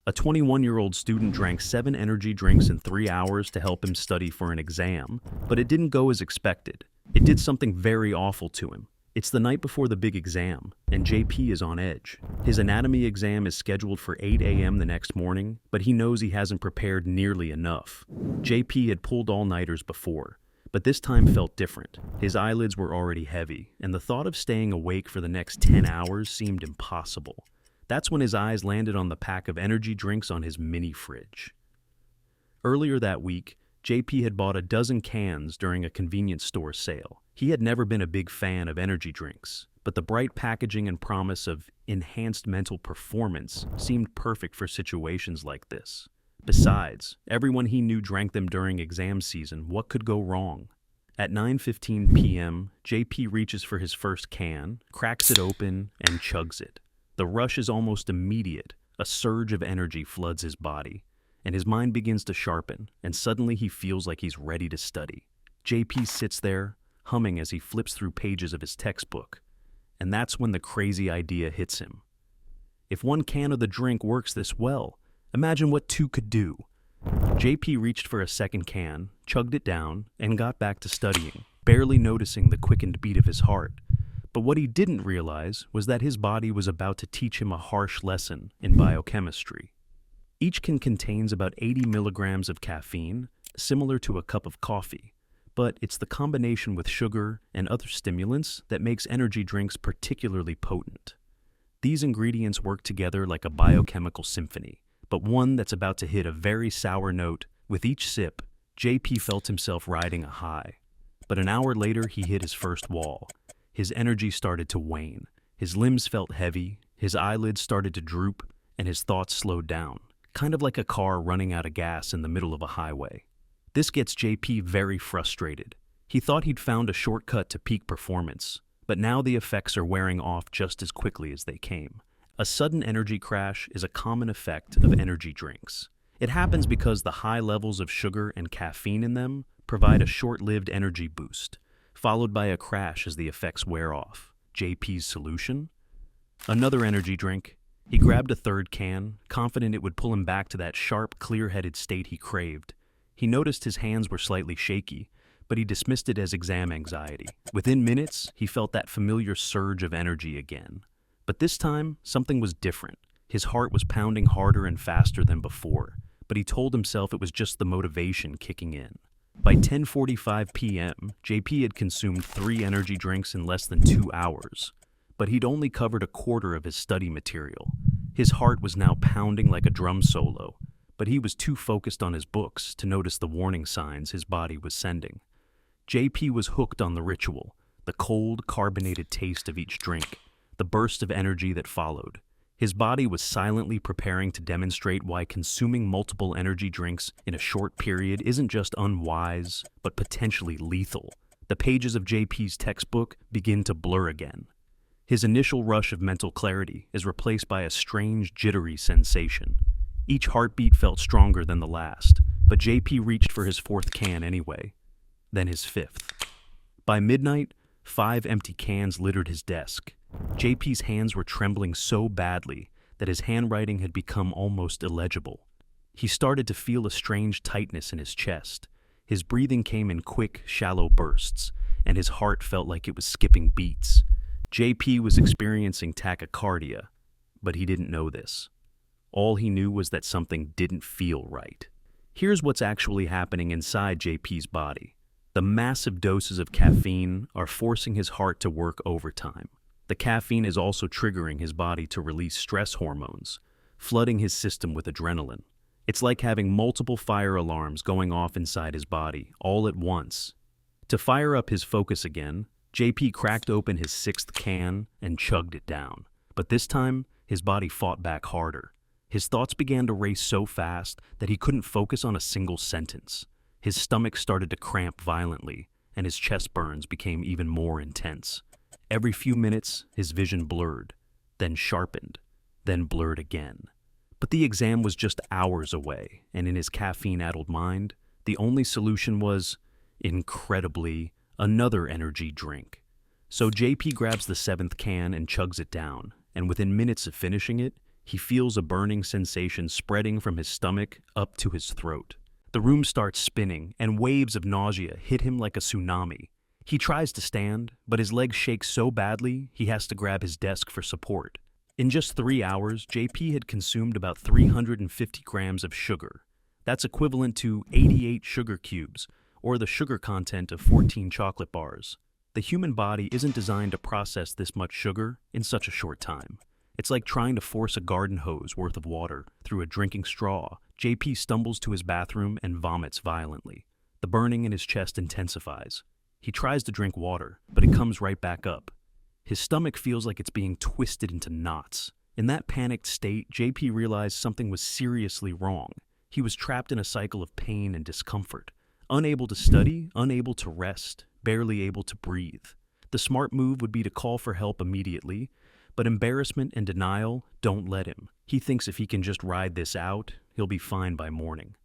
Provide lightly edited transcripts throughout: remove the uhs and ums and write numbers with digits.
A 21-year-old student drank 7 energy drinks in 3 hours to help him study for an exam, but it didn't go as expected. It did something very awful to him. It's the night before the big exam, and JP is on edge. His anatomy exam is scheduled for 8 a.m. the next morning, but he knows he hasn't prepared nearly enough. JP had pulled all-nighters before, but this time felt different. His eyelids were already heavy, and the thought of staying awake for the next 10 hours seemed impossible. That's when his eyes landed on the pack of energy drinks on his mini fridge. Earlier that week, JP had bought a dozen cans during a convenience store sale. He had never been a big fan of energy drinks, but the bright packaging and promise of enhanced mental performance seemed perfect for situations like this. Besides, everyone he knew drank them during exam season. What could go wrong? At 9:15 p.m., JP reaches for his first can, cracks it open, and chugs it. The rush is almost immediate. A surge of energy floods his body, and his mind begins to sharpen, and suddenly he feels like he's ready to study. JP sits there, humming as he flips through pages of his textbook. And that's when the crazy idea hits him. If one can of the drink works this well, imagine what 2 could do. JP reached for a second can, chugged it down, and got back to studying, barely noticing the quickened beat of his heart. But what he didn't realize was that his body was about to teach him a harsh lesson in biochemistry. Each can contains about 80 milligrams of caffeine, similar to a cup of coffee. But it's the combination with sugar and other stimulants that makes energy drinks particularly potent. These ingredients work together like a biochemical symphony, but one that's about to hit a very sour note. With each sip, JP felt himself riding a high. But an hour later, he hit his first wall. His energy started to wane. His limbs felt heavy, his eyelids started to droop, and his thoughts slowed down, kind of like a car running out of gas in the middle of a highway. This gets JP very frustrated. He thought he'd found a shortcut to peak performance, but now the effects are wearing off just as quickly as they came. A sudden energy crash is a common effect of energy drinks. It happens because the high levels of sugar and caffeine in them provide a short-lived energy boost, followed by a crash as the effects wear off. JP's solution? Another energy drink. He grabbed a third can, confident it would pull him back to that sharp, clear-headed state he craved. He noticed his hands were slightly shaky, but he dismissed it as exam anxiety. Within minutes, he felt that familiar surge of energy again. But this time, something was different. His heart was pounding harder and faster than before, but he told himself it was just the motivation kicking in. By 10:45 p.m., JP had consumed 3 energy drinks in less than 2 hours, but he'd only covered a quarter of his study material. His heart was now pounding like a drum solo, but he was too focused on his books to notice the warning signs his body was sending. JP was hooked on the ritual, the cold, carbonated taste of each drink, the burst of energy that followed. His body was silently preparing to demonstrate why consuming multiple energy drinks in a short period isn't just unwise, but potentially lethal. The pages of JP's textbook begin to blur again. His initial rush of mental clarity is replaced by a strange, jittery sensation. Each heartbeat felt stronger than the last, but JP reached for his 4th can anyway, then his 5th. By midnight, 5 empty cans littered his desk. JP's hands were trembling so badly that his handwriting had become almost illegible. He started to feel a strange tightness in his chest. His breathing came in quick, shallow bursts, and his heart felt like it was skipping beats. JP was experiencing tachycardia, but he didn't know this. All he knew was that something didn't feel right. Here's what's actually happening inside JP's body. The massive doses of caffeine are forcing his heart to work overtime. The caffeine is also triggering his body to release stress hormones, flooding his system with adrenaline. It's like having multiple fire alarms going off inside his body, all at once. To fire up his focus again, JP cracked open his 6th can and chugged it down. But this time, his body fought back harder. His thoughts began to race so fast that he couldn't focus on a single sentence. His stomach started to cramp violently, and his chest burns became even more intense. Every few minutes, his vision blurred, then sharpened, then blurred again. But the exam was just hours away, and in his caffeine-addled mind, the only solution was, incredibly, another energy drink. So JP grabs the 7th can and chugs it down, and within minutes of finishing it, He feels a burning sensation spreading from his stomach up to his throat. The room starts spinning, and waves of nausea hit him like a tsunami. He tries to stand, but his legs shake so badly he has to grab his desk for support. In just 3 hours, JP had consumed about 350 grams of sugar. That's equivalent to 88 sugar cubes, or the sugar content of 14 chocolate bars. The human body isn't designed to process this much sugar in such a short time. It's like trying to force a garden hose worth of water through a drinking straw. JP stumbles to his bathroom and vomits violently. The burning in his chest intensifies. He tries to drink water, but it comes right back up. His stomach feels like it's being twisted into knots. In that panicked state, JP realized something was seriously wrong. He was trapped in a cycle of pain and discomfort. Unable to study, unable to rest, barely able to breathe. The smart move would be to call for help immediately, but embarrassment and denial don't let him. He thinks if he can just ride this out, he'll be fine by morning.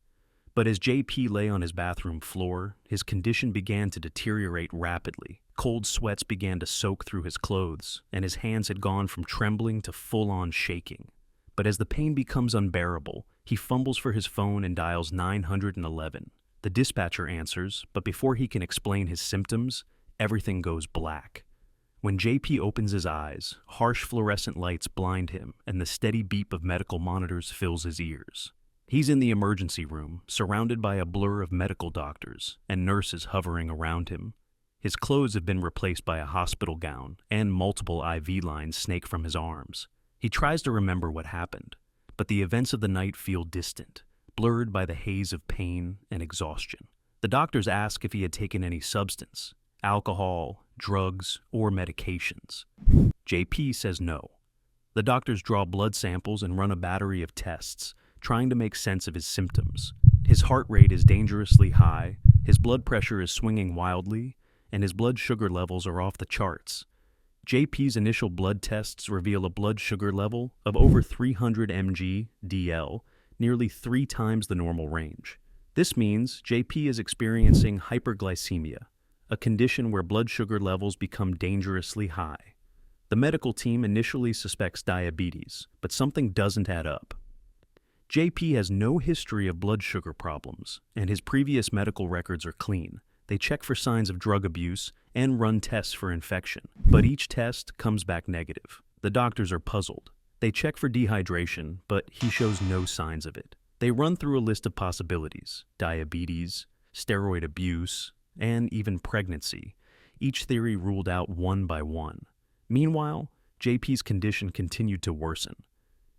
But as JP lay on his bathroom floor, his condition began to deteriorate rapidly. Cold sweats began to soak through his clothes, and his hands had gone from trembling to full-on shaking. But as the pain becomes unbearable, he fumbles for his phone and dials 911. The dispatcher answers, but before he can explain his symptoms, everything goes black. When JP opens his eyes, harsh fluorescent lights blind him, and the steady beep of medical monitors fills his ears. He's in the emergency room, surrounded by a blur of medical doctors and nurses hovering around him. His clothes have been replaced by a hospital gown, and multiple IV lines snake from his arms. He tries to remember what happened, but the events of the night feel distant, blurred by the haze of pain and exhaustion. The doctors ask if he had taken any substance, alcohol, drugs, or medications. JP says no. The doctors draw blood samples and run a battery of tests, trying to make sense of his symptoms. His heart rate is dangerously high, his blood pressure is swinging wildly, and his blood sugar levels are off the charts. JP's initial blood tests reveal a blood sugar level of over 300 mg/dL, nearly 3 times the normal range. This means JP is experiencing hyperglycemia, a condition where blood sugar levels become dangerously high. The medical team initially suspects diabetes, but something doesn't add up. JP has no history of blood sugar problems, and his previous medical records are clean. They check for signs of drug abuse and run tests for infection, but each test comes back negative. The doctors are puzzled. They check for dehydration, but he shows no signs of it. They run through a list of possibilities: diabetes, steroid abuse, and even pregnancy, each theory ruled out one by one. Meanwhile, JP's condition continued to worsen.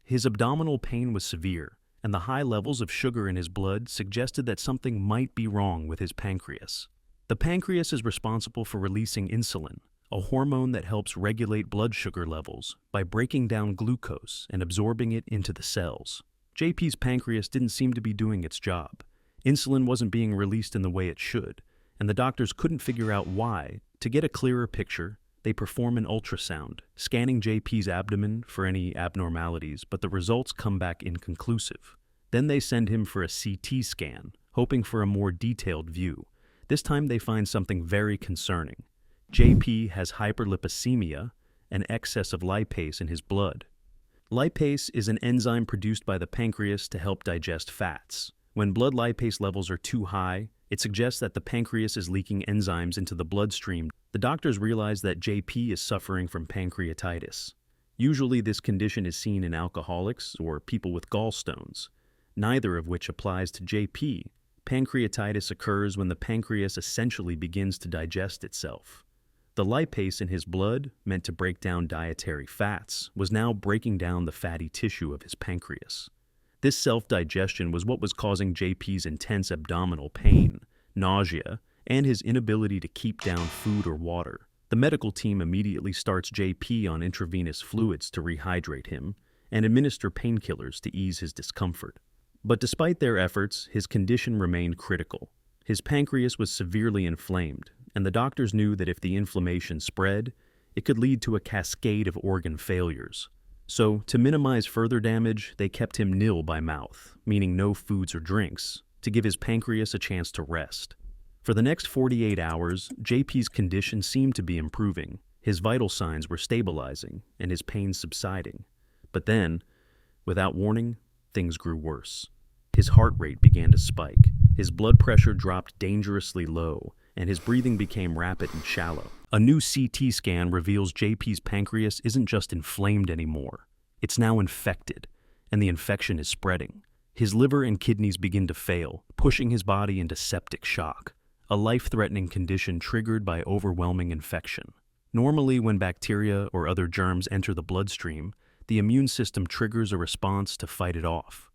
His abdominal pain was severe, and the high levels of sugar in his blood suggested that something might be wrong with his pancreas. The pancreas is responsible for releasing insulin, a hormone that helps regulate blood sugar levels by breaking down glucose and absorbing it into the cells. JP's pancreas didn't seem to be doing its job. Insulin wasn't being released in the way it should, and the doctors couldn't figure out why. To get a clearer picture, they perform an ultrasound, scanning JP's abdomen for any abnormalities, but the results come back inconclusive. Then they send him for a CT scan, hoping for a more detailed view. This time they find something very concerning. JP has hyperlipidemia, an excess of lipase in his blood. Lipase is an enzyme produced by the pancreas to help digest fats. When blood lipase levels are too high, it suggests that the pancreas is leaking enzymes into the bloodstream. The doctors realize that JP is suffering from pancreatitis. Usually this condition is seen in alcoholics or people with gallstones, neither of which applies to JP. Pancreatitis occurs when the pancreas essentially begins to digest itself. The lipase in his blood, meant to break down dietary fats, was now breaking down the fatty tissue of his pancreas. This self-digestion was what was causing JP's intense abdominal pain, nausea, and his inability to keep down food or water. The medical team immediately starts JP on intravenous fluids to rehydrate him and administer painkillers to ease his discomfort. But despite their efforts, his condition remained critical. His pancreas was severely inflamed, and the doctors knew that if the inflammation spread, it could lead to a cascade of organ failures. So, to minimize further damage, they kept him nil by mouth, meaning no foods or drinks, to give his pancreas a chance to rest. For the next 48 hours, JP's condition seemed to be improving. His vital signs were stabilizing, and his pain subsiding. But then, Without warning, things grew worse. His heart rate began to spike, his blood pressure dropped dangerously low, and his breathing became rapid and shallow. A new CT scan reveals JP's pancreas isn't just inflamed anymore. It's now infected, and the infection is spreading. His liver and kidneys begin to fail, pushing his body into septic shock, a life-threatening condition triggered by overwhelming infection. Normally, when bacteria or other germs enter the bloodstream, the immune system triggers a response to fight it off.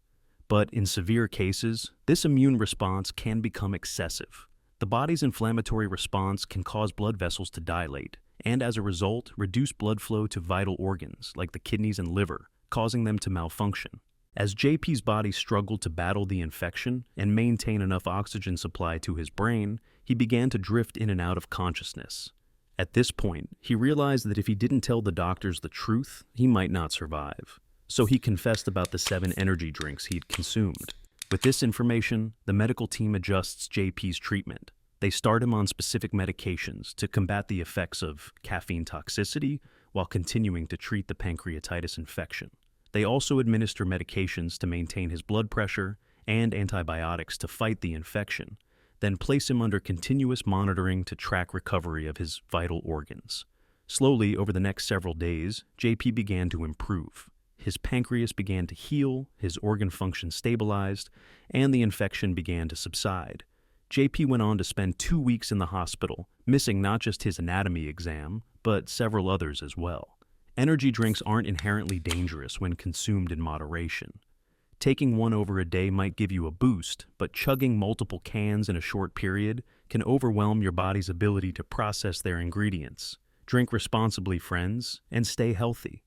But in severe cases, this immune response can become excessive. The body's inflammatory response can cause blood vessels to dilate, and as a result, reduce blood flow to vital organs like the kidneys and liver, causing them to malfunction. As JP's body struggled to battle the infection and maintain enough oxygen supply to his brain, he began to drift in and out of consciousness. At this point, he realized that if he didn't tell the doctors the truth, he might not survive. So he confessed about the 7 energy drinks he'd consumed. With this information, the medical team adjusts JP's treatment. They start him on specific medications to combat the effects of caffeine toxicity while continuing to treat the pancreatitis infection. They also administer medications to maintain his blood pressure and antibiotics to fight the infection, then place him under continuous monitoring to track recovery of his vital organs. Slowly, over the next several days, JP began to improve. His pancreas began to heal, his organ function stabilized, and the infection began to subside. JP went on to spend 2 weeks in the hospital, missing not just his anatomy exam, but several others as well. Energy drinks aren't inherently dangerous when consumed in moderation. Taking one over a day might give you a boost, but chugging multiple cans in a short period can overwhelm your body's ability to process their ingredients. Drink responsibly, friends, and stay healthy.